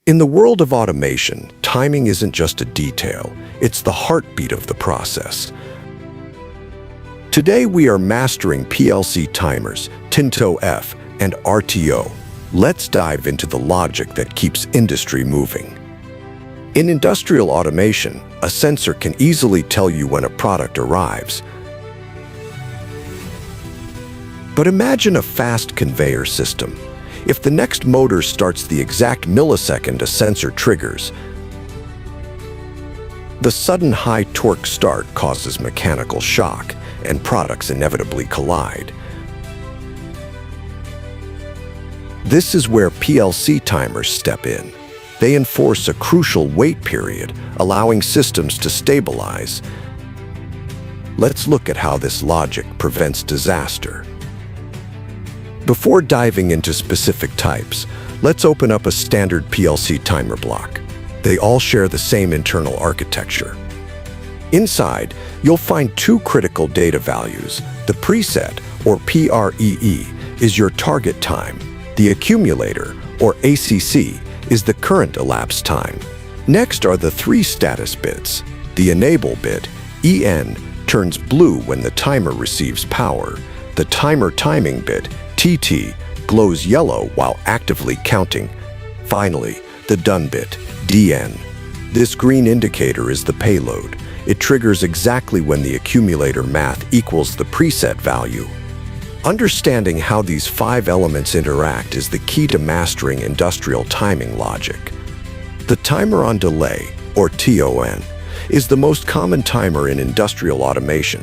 In the world of automation, timing isn't just a detail, it's the heartbeat of the process. Today we are mastering PLC timers, TON and RTO. Let's dive into the logic that keeps industry moving. In industrial automation, a sensor can easily tell you when a product arrives. But imagine a fast conveyor system. If the next motor starts the exact millisecond a sensor triggers, the sudden high torque start causes mechanical shock, and products inevitably collide. This is where PLC timers step in. They enforce a crucial wait period, allowing systems to stabilize. Let's look at how this logic prevents disaster. Before diving into specific types, let's open up a standard PLC timer block. They all share the same internal architecture. Inside, you'll find two critical data values. The preset, or PREE, is your target time. The accumulator, or ACC, is the current elapsed time. Next are the three status bits. The enable bit, EN, turns blue when the timer receives power. The timer timing bit, TT, glows yellow while actively counting. Finally, the done bit, DN. This green indicator is the payload. It triggers exactly when the accumulator math equals the preset value. Understanding how these 5 elements interact is the key to mastering industrial timing logic. The timer on delay, or TON, is the most common timer in industrial automation.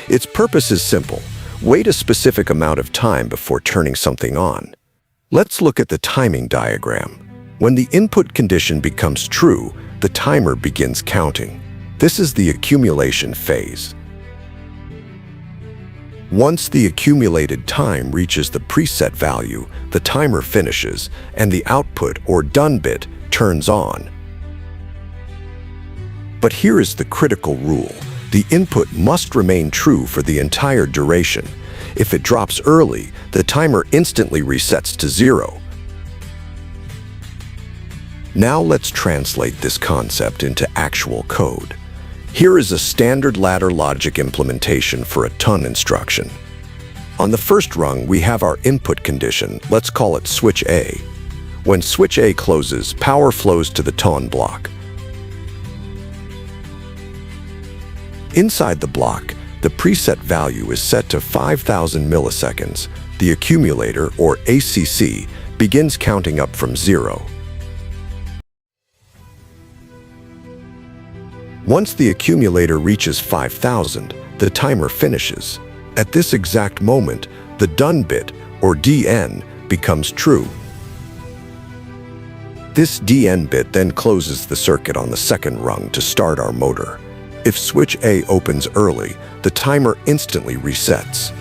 Its purpose is simple: wait a specific amount of time before turning something on. Let's look at the timing diagram. When the input condition becomes true, the timer begins counting. This is the accumulation phase. Once the accumulated time reaches the preset value, the timer finishes, and the output, or done bit, turns on. But here is the critical rule. The input must remain true for the entire duration. If it drops early, the timer instantly resets to 0. Now let's translate this concept into actual code. Here is a standard ladder logic implementation for a TON instruction. On the first rung, we have our input condition. Let's call it switch A. When switch A closes, power flows to the TON block. Inside the block, the preset value is set to 5,000 milliseconds. The accumulator, or ACC, begins counting up from 0. Once the accumulator reaches 5,000, the timer finishes. At this exact moment, the done bit, or DN, becomes true. This DN bit then closes the circuit on the second rung to start our motor. If switch A opens early, the timer instantly resets.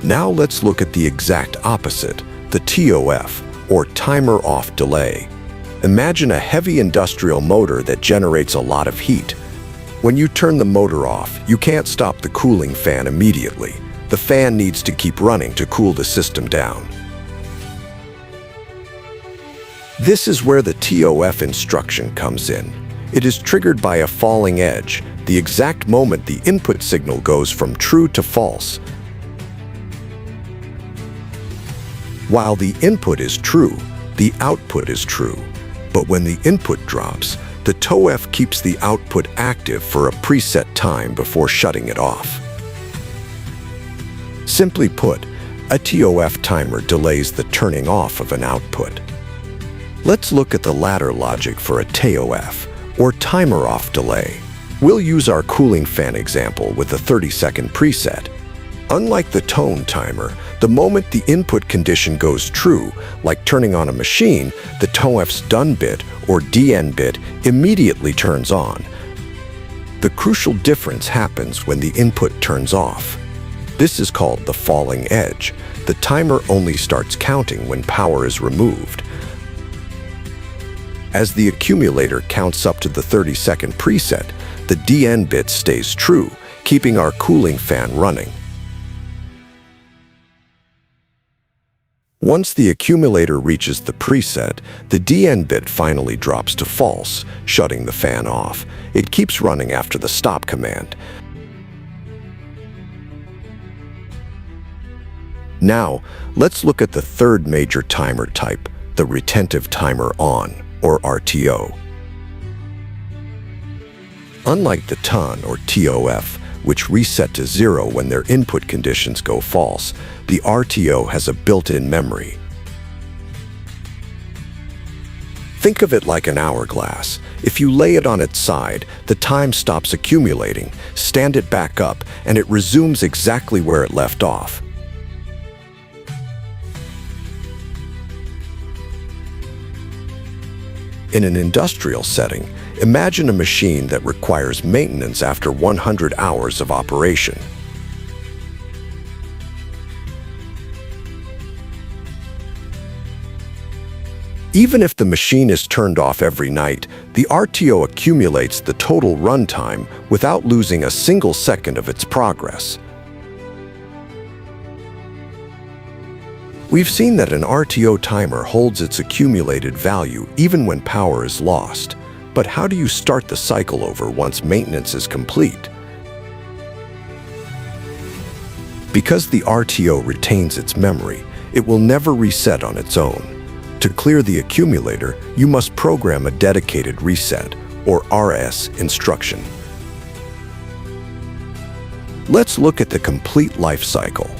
Now let's look at the exact opposite, the TOF, or timer off delay. Imagine a heavy industrial motor that generates a lot of heat. When you turn the motor off, you can't stop the cooling fan immediately. The fan needs to keep running to cool the system down. This is where the TOF instruction comes in. It is triggered by a falling edge, the exact moment the input signal goes from true to false. While the input is true, the output is true. But when the input drops, the TOF keeps the output active for a preset time before shutting it off. Simply put, a TOF timer delays the turning off of an output. Let's look at the ladder logic for a TOF, or timer off delay. We'll use our cooling fan example with a 30-second preset. Unlike the TON timer, the moment the input condition goes true, like turning on a machine, the TOF's done bit, or DN bit, immediately turns on. The crucial difference happens when the input turns off. This is called the falling edge. The timer only starts counting when power is removed. As the accumulator counts up to the 30-second preset, the DN bit stays true, keeping our cooling fan running. Once the accumulator reaches the preset, the DN bit finally drops to false, shutting the fan off. It keeps running after the stop command. Now, let's look at the third major timer type, the retentive timer on, or RTO. Unlike the TON or TOF, which reset to 0 when their input conditions go false, the RTO has a built-in memory. Think of it like an hourglass. If you lay it on its side, the time stops accumulating, stand it back up, and it resumes exactly where it left off. In an industrial setting, imagine a machine that requires maintenance after 100 hours of operation. Even if the machine is turned off every night, the RTO accumulates the total runtime without losing a single second of its progress. We've seen that an RTO timer holds its accumulated value even when power is lost. But how do you start the cycle over once maintenance is complete? Because the RTO retains its memory, it will never reset on its own. To clear the accumulator, you must program a dedicated reset, or RS, instruction. Let's look at the complete life cycle.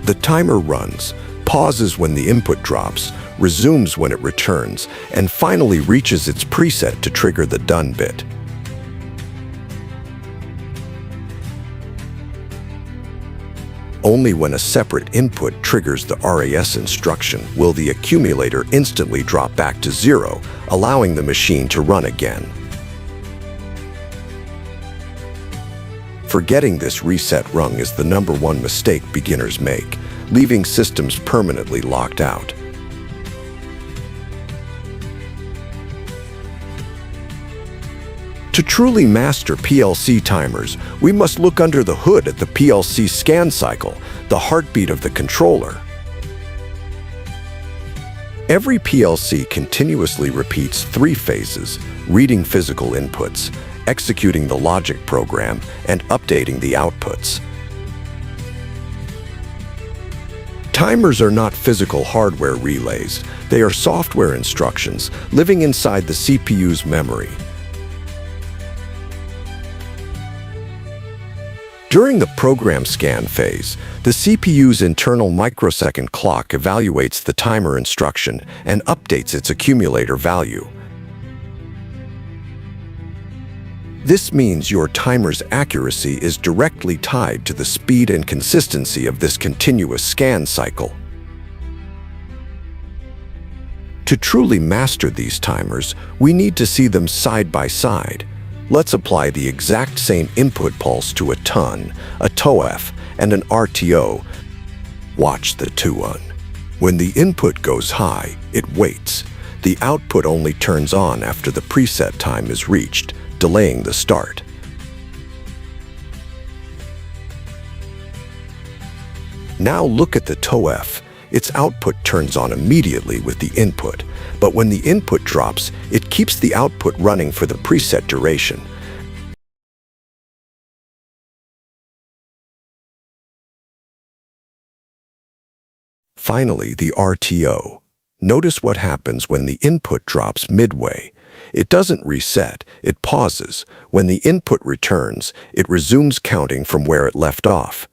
The timer runs, pauses when the input drops, resumes when it returns, and finally reaches its preset to trigger the done bit. Only when a separate input triggers the RAS instruction will the accumulator instantly drop back to 0, allowing the machine to run again. Forgetting this reset rung is the #1 mistake beginners make, leaving systems permanently locked out. To truly master PLC timers, we must look under the hood at the PLC scan cycle, the heartbeat of the controller. Every PLC continuously repeats 3 phases: reading physical inputs, executing the logic program, and updating the outputs. Timers are not physical hardware relays. They are software instructions living inside the CPU's memory. During the program scan phase, the CPU's internal microsecond clock evaluates the timer instruction and updates its accumulator value. This means your timer's accuracy is directly tied to the speed and consistency of this continuous scan cycle. To truly master these timers, we need to see them side by side. Let's apply the exact same input pulse to a TON, a TOF, and an RTO. Watch the TON. When the input goes high, it waits. The output only turns on after the preset time is reached, delaying the start. Now look at the TOF. Its output turns on immediately with the input, but when the input drops, it keeps the output running for the preset duration. Finally, the RTO. Notice what happens when the input drops midway. It doesn't reset, it pauses. When the input returns, it resumes counting from where it left off.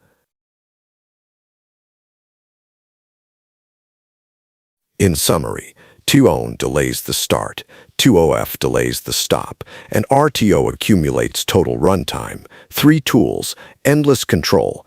In summary, TON delays the start, TOF delays the stop, and RTO accumulates total runtime. 3 tools: endless control,